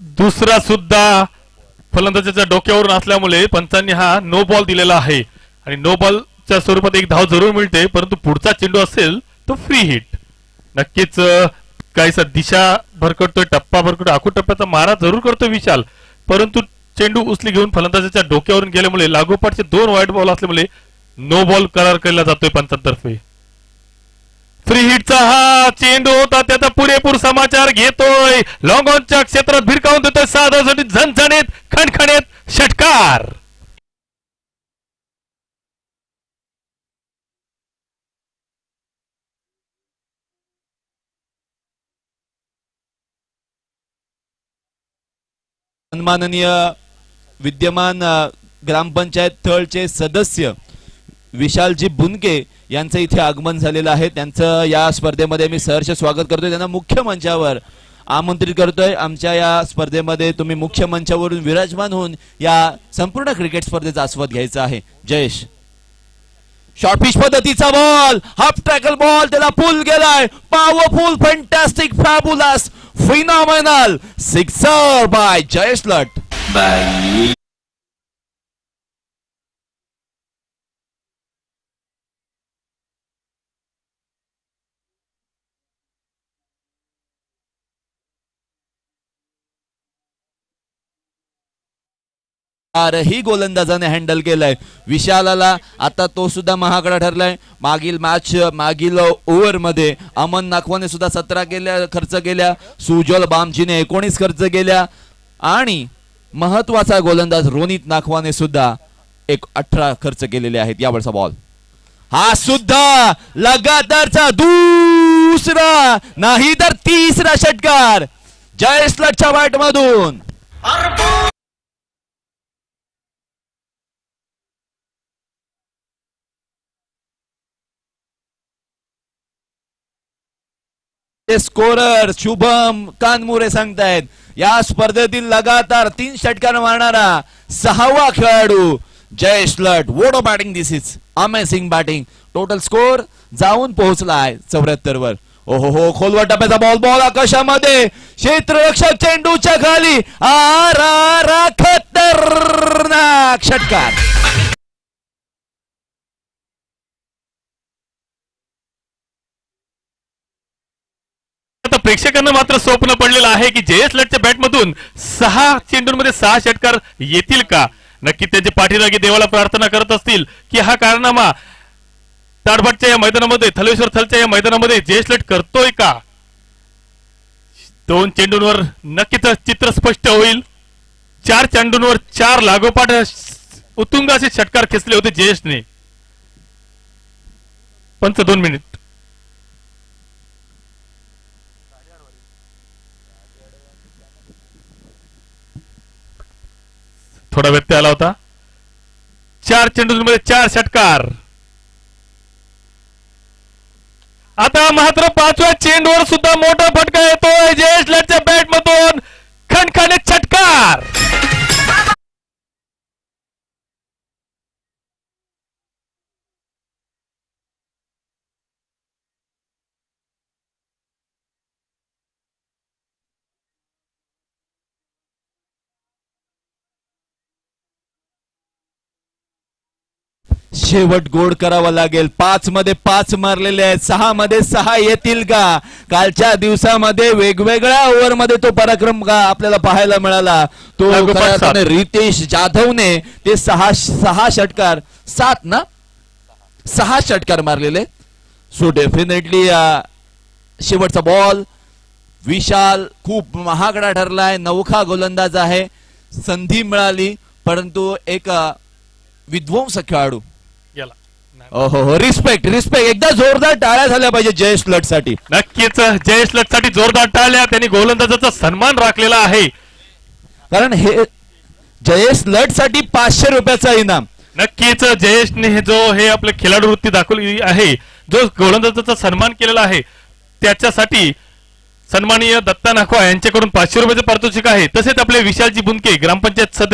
दुसरा सुद्धा फलंदाजाच्या डोक्यावरून असल्यामुळे पंचांनी हा नो बॉल दिलेला आहे आणि नो बॉलच्या स्वरूपात एक धाव जरूर मिळते, परंतु पुढचा चेंडू असेल तो फ्री हिट. नक्कीच काहीसा दिशा भरकटतोय, टप्पा भरकटतोय, आखू टप्प्याचा मारा जरूर करतोय विशाल, परंतु चेंडू उचली घेऊन फलंदाजाच्या डोक्यावरून गेल्यामुळे लागोपाठचे 2 वाईट बॉल असल्यामुळे नो बॉल करार केला जातोय पंचांतर्फे. फ्री हिटचा हा चेंडू होता, त्याचा पुरेपूर समाचार घेतोय, लॉंग ऑनच्या क्षेत्रात भिरकावून देतोय, साधासाठी झणझणीत खणखणीत षटकार. सन्माननीय विद्यमान ग्रामपंचायत थळचे सदस्य विशालजी बुनके यांचं इथे आगमन झालेलं आहे. त्यांचं या स्पर्धेमध्ये मी सहर्ष स्वागत करतोय, त्यांना मुख्य मंचावर आमंत्रित करतोय. आमच्या या स्पर्धेमध्ये तुम्ही मुख्य मंचावरून विराजमान होऊन या संपूर्ण क्रिकेट स्पर्धेचा आस्वाद घ्यायचा आहे. जयेश, शॉर्ट पिच पद्धतीचा बॉल, हाफ टॅकल बॉल, त्याला पुल गेलाय, powerful, fantastic, fabulous, phenomenal sixer by Jayesh लट. ही गोलंदाजाने हँडल केलाय. विशालाला आता तो सुद्धा महागडा ठरलाय. मागील ओव्हर मध्ये अमन नाखवाने सुद्धा 17 खर्च केल्या, सुजल बामजीने 19 खर्च केल्या आणि महत्वाचा गोलंदाज रोनित नाखवाने सुद्धा 18 खर्च केलेले आहेत. यावरचा बॉल हा सुद्धा लगातारचा दुसरा नाही तर तिसरा षटकार जयेश लटच्या बॅट मधून. स्कोरर शुभम कानमुरे सांगतायत या स्पर्धेतील लगातार 3 षटकार मारणारा 6वा खेळाडू जयेश लट. What a batting, this is amazing batting. Total score जाऊन पोहोचलाय 74 वर. ओहो, खोलवर टप्प्याचा बॉल आकाशामध्ये, क्षेत्ररक्षक चेंडूच्या खाली, खतरनाक षटकार. प्रेक्षकांना मात्र स्वप्न पडलेलं आहे की जयेश लटच्या बॅटमधून 6 चेंडूंमध्ये 6 षटकार येतील का. नक्की त्यांचे पाठीरागी देवाला प्रार्थना करत असतील की हा कारनामा ताडभाटच्या या मैदानामध्ये, थलेश्वर थलच्या या मैदानामध्ये जयेश लट करतोय का. 2 चेंडूंवर नक्कीच चित्र स्पष्ट होईल. 4 चेंडूंवर 4 लागोपाठ उत्तुंग असे षटकार खेचले होते जयेशने. 2 मिनिट. थोडा व्यत्यय आला होता. 4 चेंडूंमध्ये 4 षटकार. आता मात्र 5व्या चेंडूवर सुद्धा मोठा फटका येतोय जयेश लटच्या बॅट मधून, खणखणीत षटकार. शेवट गोड करावा लागेल. 5 मध्ये 5 मारलेले आहेत, 6 मध्ये 6 येतील का. कालच्या दिवसामध्ये वेगवेगळ्या ओव्हर मध्ये तो पराक्रम का आपल्याला पाहायला मिळाला. तो रितेश जाधवने ते 6 षटकार 7 ना 6 षटकार मारलेले. सो डेफिनेटली शेवटचा बॉल विशाल खूप महागडा ठरलाय. नवखा गोलंदाज आहे, संधी मिळाली परंतु एक विध्वंसक खेळाडू. ओहो, रिस्पेक्ट एकदा जोरदार टाळ्या झाल्या पाहिजे जयेश लट साठी. नक्कीच जयेश लट साठी जोरदार टाळ्या. त्यांनी गोलंदाजाचा सन्मान राखलेला आहे, कारण हे जयेश लट साठी 500 रुपयाचा इनाम. नक्कीच जयेशने जो हे आपले खेळाडू वृत्ती दाखवली आहे, जो गोलंदाजाचा सन्मान केलेला आहे, त्याच्यासाठी सन्माननीय दत्ता नाखवा यांच्याकडून 500 रुपयाचे पारितोषिक आहे. तसेच आपले विशालजी बुनके ग्रामपंचायत सदस्य